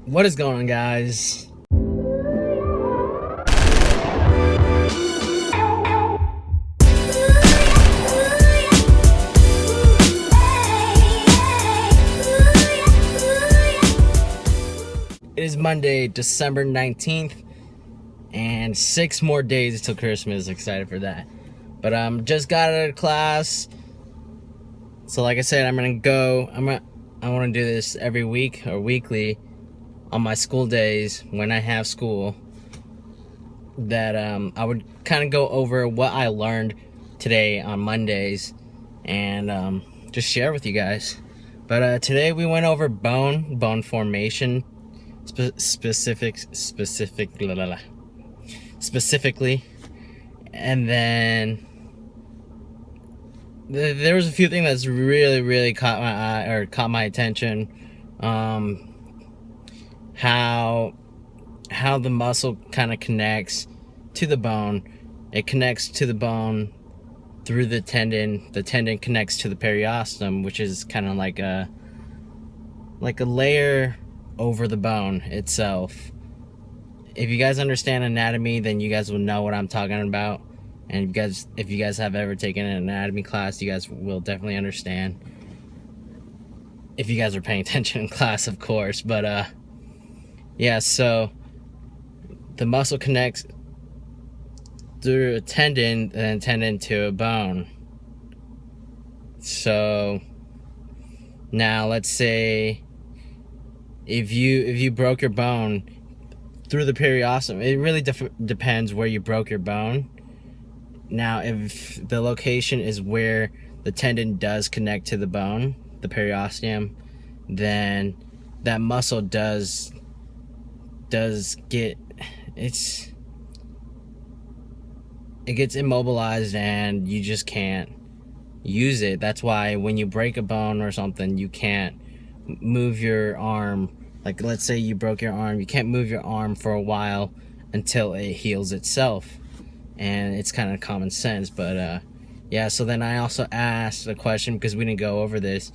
What is going on, guys? It is Monday, December 19th, and 6 more days till Christmas. Excited for that. But just got out of class. So like I said, I want to do this every week or weekly on my school days when I have school. That I would kind of go over what I learned today on Mondays and just share with you guys. But today we went over bone formation, specifically, and then there was a few things that's really caught my eye or caught my attention. How the muscle kind of connects to the bone. It connects to the bone through the tendon. The tendon connects to the periosteum, which is kind of like a layer over the bone itself. If you guys understand anatomy, then you guys will know what I'm talking about. And if you guys have ever taken an anatomy class, you guys will definitely understand. If you guys are paying attention in class, of course. But yeah, so the muscle connects through a tendon and tendon to a bone. So now let's say if you broke your bone through the periosteum, it really depends where you broke your bone. Now, if the location is where the tendon does connect to the bone, the periosteum, then that muscle does get it gets immobilized and you just can't use it. That's why when you break a bone or something, you can't move your arm. Like, let's say you broke your arm, you can't move your arm for a while until it heals itself. And it's kind of common sense. But yeah, so then I also asked a question, because we didn't go over this,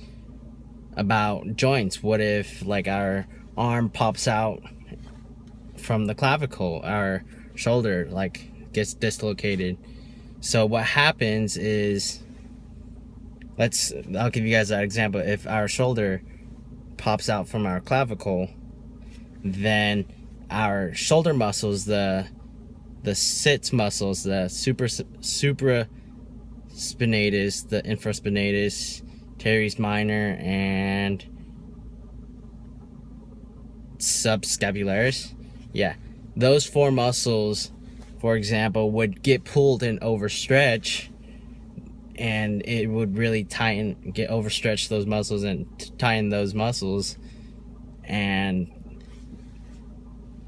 about joints. What if like our arm pops out from the clavicle, our shoulder like gets dislocated? So what happens is, I'll give you guys that example. If our shoulder pops out from our clavicle, then our shoulder muscles, the sits muscles, the supraspinatus, the infraspinatus, teres minor, and subscapularis, yeah, those 4 muscles, for example, would get pulled and overstretch, and it would really overstretch those muscles and tighten those muscles. And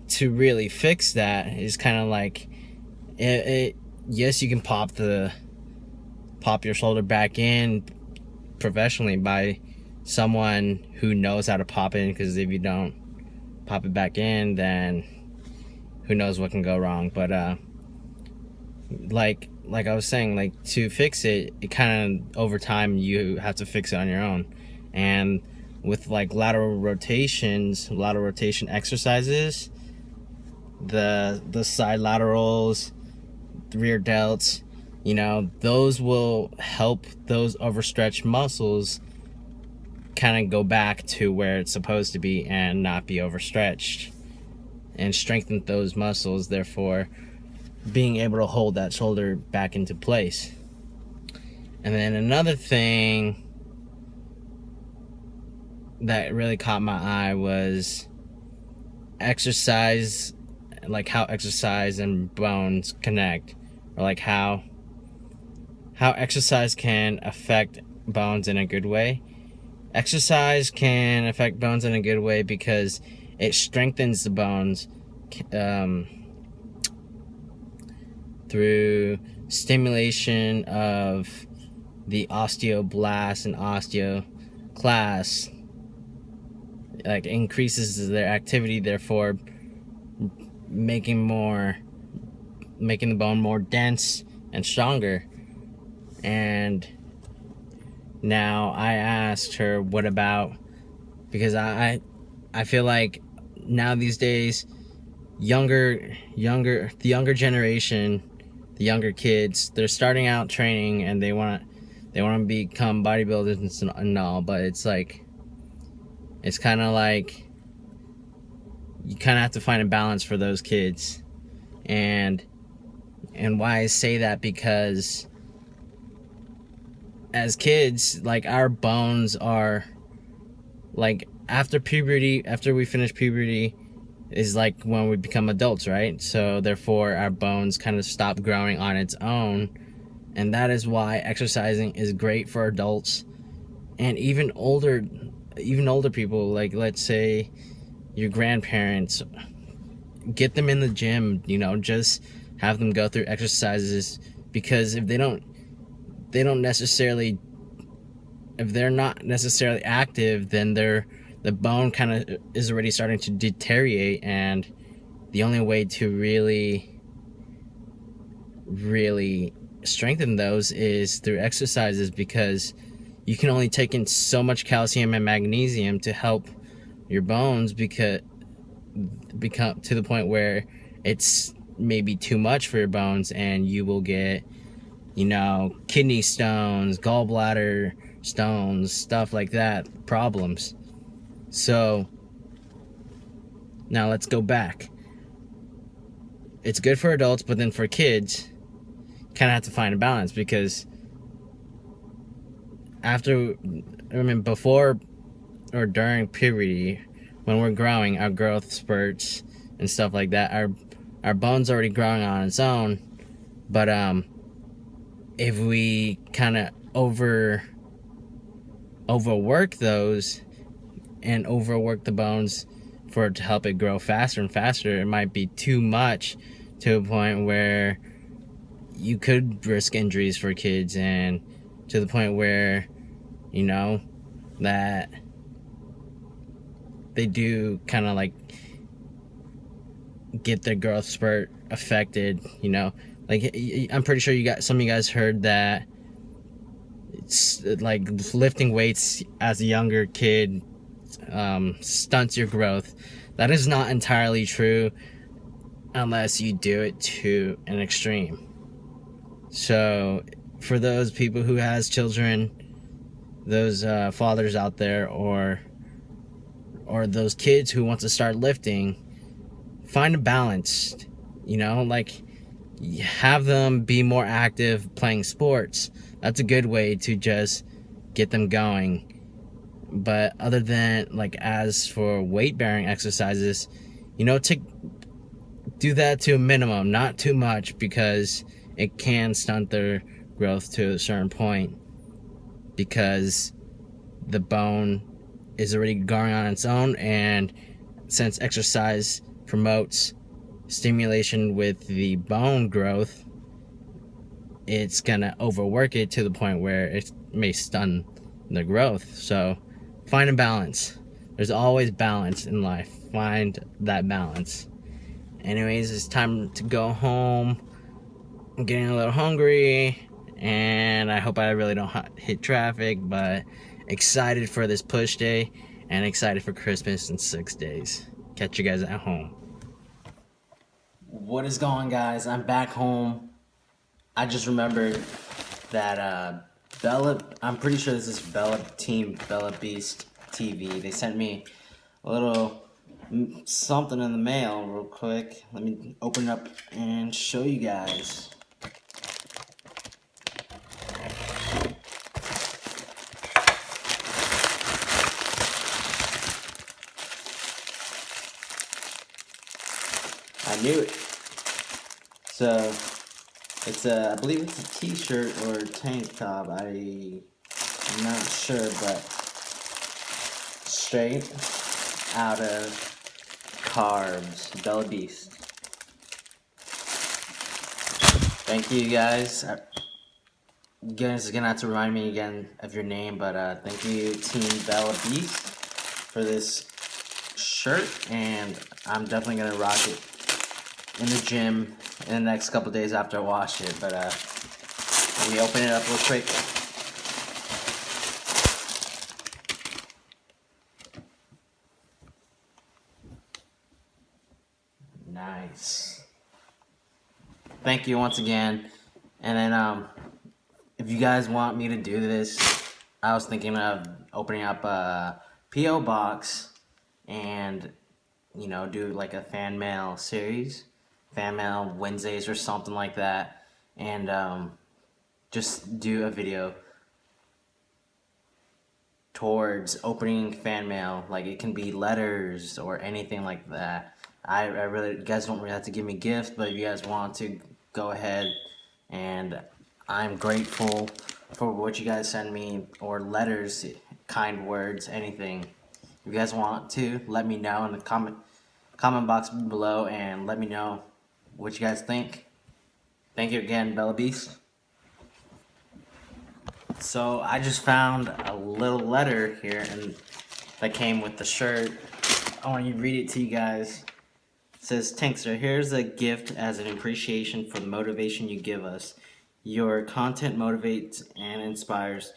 to really fix that is kind of like yes, you can pop your shoulder back in professionally by someone who knows how to pop it, because if you don't pop it back in, then who knows what can go wrong. But like I was saying, like, to fix it kind of over time you have to fix it on your own. And with like lateral rotation exercises, the side laterals, the rear delts, those will help those overstretched muscles kind of go back to where it's supposed to be and not be overstretched, and strengthen those muscles, therefore being able to hold that shoulder back into place. And then another thing that really caught my eye was exercise, like how exercise and bones connect, or like how exercise can affect bones in a good way. Exercise can affect bones in a good way because it strengthens the bones through stimulation of the osteoblasts and osteoclasts. Like, increases their activity, therefore making more making the bone more dense and stronger. And now I asked her, what about, because I feel like now these days, the younger generation, the younger kids, they're starting out training and they want to become bodybuilders and all, but it's kind of like you kind of have to find a balance for those kids. And why I say that, because as kids, like, our bones are like, after we finish puberty is like when we become adults, right? So therefore our bones kind of stop growing on its own, and that is why exercising is great for adults and even older people. Like, let's say your grandparents, get them in the gym, just have them go through exercises, because if they're not necessarily active, then the bone kind of is already starting to deteriorate, and the only way to really strengthen those is through exercises, because you can only take in so much calcium and magnesium to help your bones become to the point where it's maybe too much for your bones, and you will get kidney stones, gallbladder stones, stuff like that, problems. So now let's go back. It's good for adults, but then for kids, kind of have to find a balance, because before or during puberty, when we're growing, our growth spurts and stuff like that, our bones already growing on its own. But if we kind of overwork those and overwork the bones to help it grow faster and faster, it might be too much, to a point where you could risk injuries for kids, and to the point where that they do kind of like get their growth spurt affected. Like, I'm pretty sure some of you guys heard that it's like lifting weights as a younger kid stunts your growth. That is not entirely true unless you do it to an extreme. So for those people who has children, those fathers out there, or those kids who want to start lifting, find a balance. Like, have them be more active playing sports. That's a good way to just get them going. But other than, like, as for weight bearing exercises, to do that to a minimum, not too much, because it can stunt their growth to a certain point, because the bone is already growing on its own, and since exercise promotes stimulation with the bone growth, it's gonna overwork it to the point where it may stun the growth. So find a balance. There's always balance in life. Find that balance. Anyways, it's time to go home. I'm getting a little hungry, and I hope I really don't hit traffic, but excited for this push day, and excited for Christmas in 6 days. Catch you guys at home. What is going on, guys? I'm back home. I just remembered that I'm pretty sure this is Team Bella Beast TV. They sent me a little something in the mail real quick. Let me open it up and show you guys. I knew it. So it's I believe it's a t-shirt or a tank top. I'm not sure, but straight out of Carbs, Bella Beast. Thank you, guys. You guys are gonna have to remind me again of your name, but thank you, Team Bella Beast, for this shirt, and I'm definitely gonna rock it in the gym in the next couple days after I wash it. But let me open it up real quick. Nice. Thank you once again. And then if you guys want me to do this, I was thinking of opening up a P.O. box and, you know, do like a fan mail series, fan mail Wednesdays or something like that, and just do a video towards opening fan mail. Like, it can be letters or anything like that. I really, you guys don't really have to give me gifts, but if you guys want to, go ahead. And I'm grateful for what you guys send me, or letters, kind words, anything. If you guys want to, let me know in the comment box below, and let me know what you guys think. Thank you again, Bella Beast. So I just found a little letter here, and that came with the shirt. I want to read it to you guys. It says, "Tankster, here's a gift as an appreciation for the motivation you give us. Your content motivates and inspires.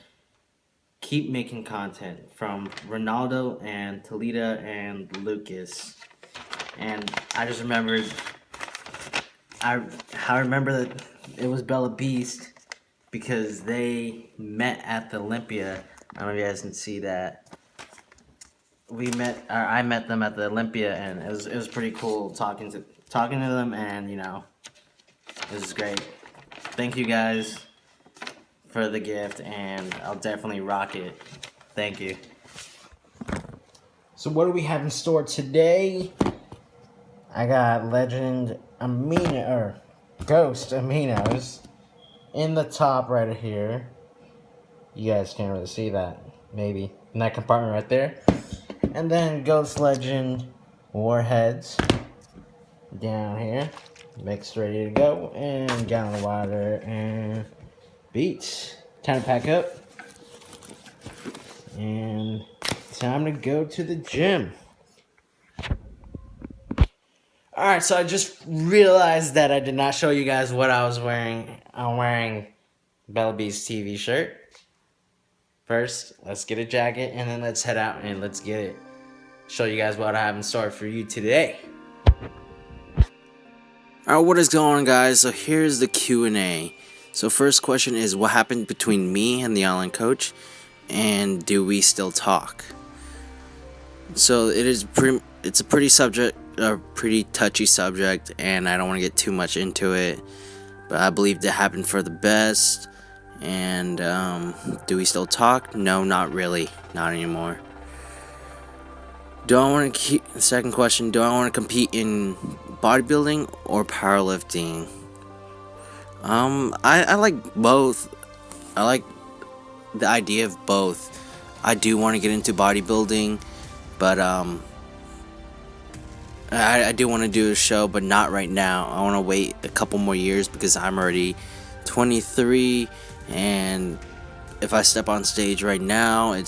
Keep making content. From Ronaldo and Talita and Lucas." And I just remembered, I remember that it was Bella Beast because they met at the Olympia. I don't know if you guys can see that. I met them at the Olympia, and it was pretty cool talking to them, and you know, it was great. Thank you guys for the gift, and I'll definitely rock it. Thank you. So what do we have in store today? I got Legend Amino, or Ghost Aminos in the top right here. You guys can't really see that, maybe in that compartment right there. And then Ghost Legend Warheads down here, mixed, ready to go, and gallon of water and beats. Time to pack up, and time to go to the gym. Alright, so I just realized that I did not show you guys what I was wearing. I'm wearing Bella Beast TV shirt. First, let's get a jacket, and then let's head out and let's get it. Show you guys what I have in store for you today. Alright, what is going on, guys? So here's the Q&A. So first question is, what happened between me and the online coach, and do we still talk? So it's a pretty touchy subject, and I don't want to get too much into it, but I believe it happened for the best. And do we still talk? No, not really, not anymore. Second question, do I want to compete in bodybuilding or powerlifting? I like both. I like the idea of both. I do want to get into bodybuilding, but I do want to do a show, but not right now. I want to wait a couple more years because I'm already 23, and if I step on stage right now, I'm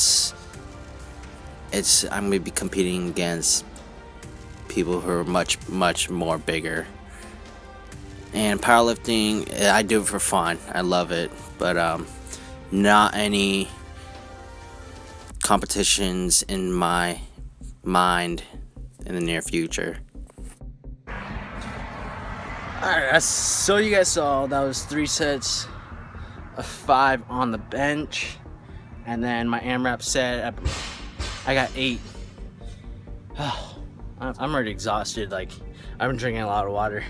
going to be competing against people who are much more bigger. And powerlifting, I do it for fun. I love it, but not any competitions in my mind in the near future. Alright, so you guys saw that was 3 sets of 5 on the bench, and then my AMRAP set, I got 8. I'm already exhausted. Like, I've been drinking a lot of water,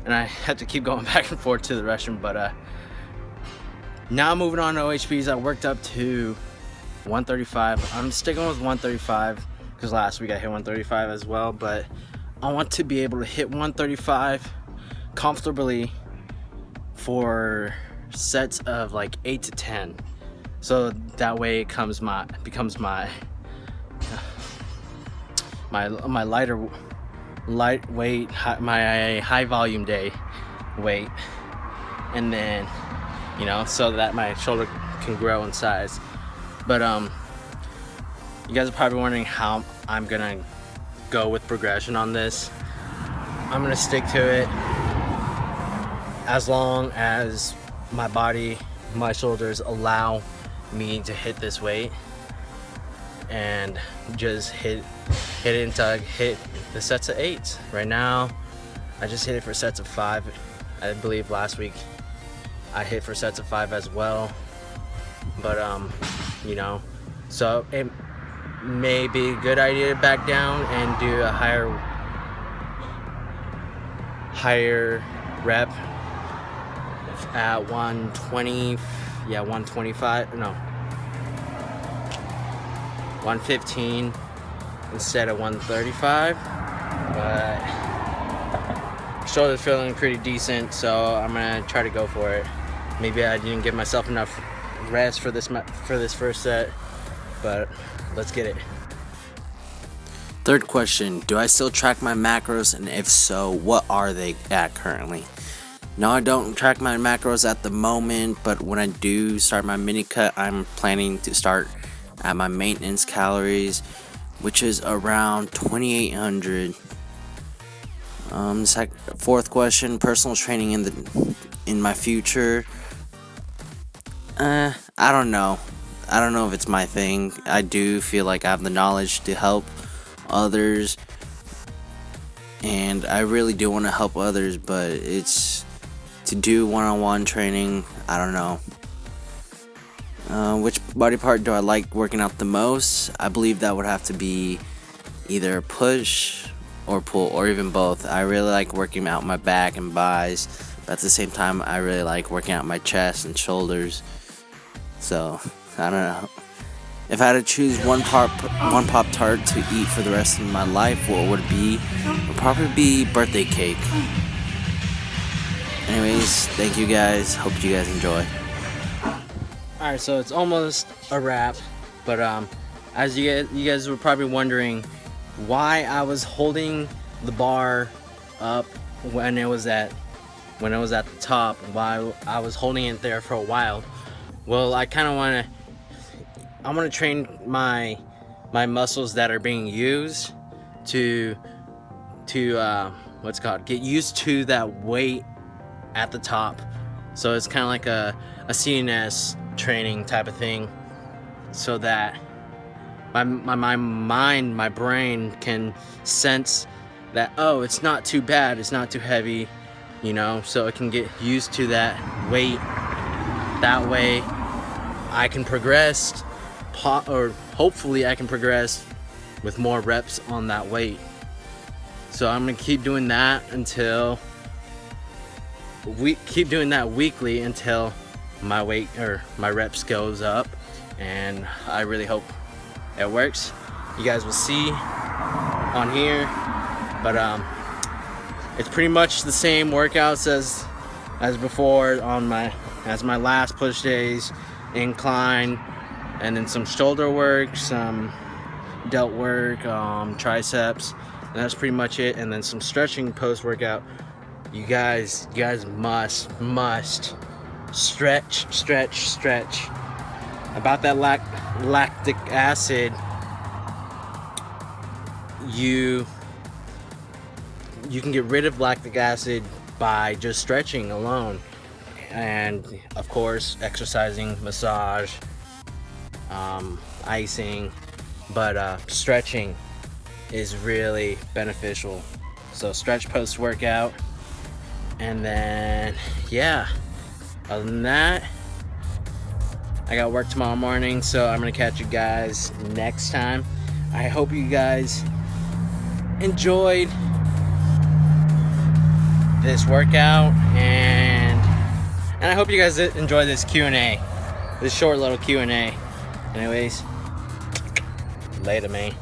and I had to keep going back and forth to the restroom. But now moving on to OHPs, I worked up to 135. I'm sticking with 135 because last week I hit 135 as well. But I want to be able to hit 135 comfortably for sets of like 8 to 10. So that way it becomes my lightweight, my high volume day weight, and then, you know, so that my shoulder can grow in size. But you guys are probably wondering how I'm gonna go with progression on this. I'm gonna stick to it as long as my body, my shoulders allow me to hit this weight and just hit it until I hit the sets of 8. Right now, I just hit it for sets of 5. I believe last week I hit for sets of 5 as well. But you know, so it may be a good idea to back down and do a higher rep at 120, 125, no, 115 instead of 135. But shoulder's feeling pretty decent, so I'm gonna try to go for it. Maybe I didn't give myself enough rest for this first set, but let's get it. Third question, do I still track my macros, and if so, what are they at currently? No, I don't track my macros at the moment, but when I do start my mini cut, I'm planning to start at my maintenance calories, which is around 2,800. Fourth question, personal training in my future. I don't know. I don't know if it's my thing. I do feel like I have the knowledge to help others, and I really do want to help others, but it's to do one-on-one training. I don't know. Which body part do I like working out the most? I believe that would have to be either push or pull, or even both. I really like working out my back and buys, but at the same time I really like working out my chest and shoulders. So I don't know. If I had to choose one Pop-Tart to eat for the rest of my life, what would it be? It would probably be birthday cake. Anyways, thank you guys. Hope you guys enjoy. Alright, so it's almost a wrap, but as you guys were probably wondering why I was holding the bar up when it was at the top, why I was holding it there for a while. Well, I kind of want to train my muscles that are being used to get used to that weight at the top. So it's kind of like a CNS training type of thing, so that my mind, my brain can sense that, oh, it's not too bad, it's not too heavy, you know, so it can get used to that weight. That way I can progress, or hopefully I can progress with more reps on that weight. So I'm gonna keep doing that weekly until my weight or my reps goes up, and I really hope it works. You guys will see on here, but it's pretty much the same workouts as before as my last push days. Incline, and then some shoulder work, some delt work, triceps, and that's pretty much it. And then some stretching post workout. You guys must stretch. About that lactic acid, you can get rid of lactic acid by just stretching alone, and of course exercising, massage, icing, but stretching is really beneficial. So stretch post workout, and then yeah, other than that, I got work tomorrow morning, so I'm gonna catch you guys next time. I hope you guys enjoyed this workout, and I hope you guys enjoy this Q&A, this short little Q&A. Anyways, later, man.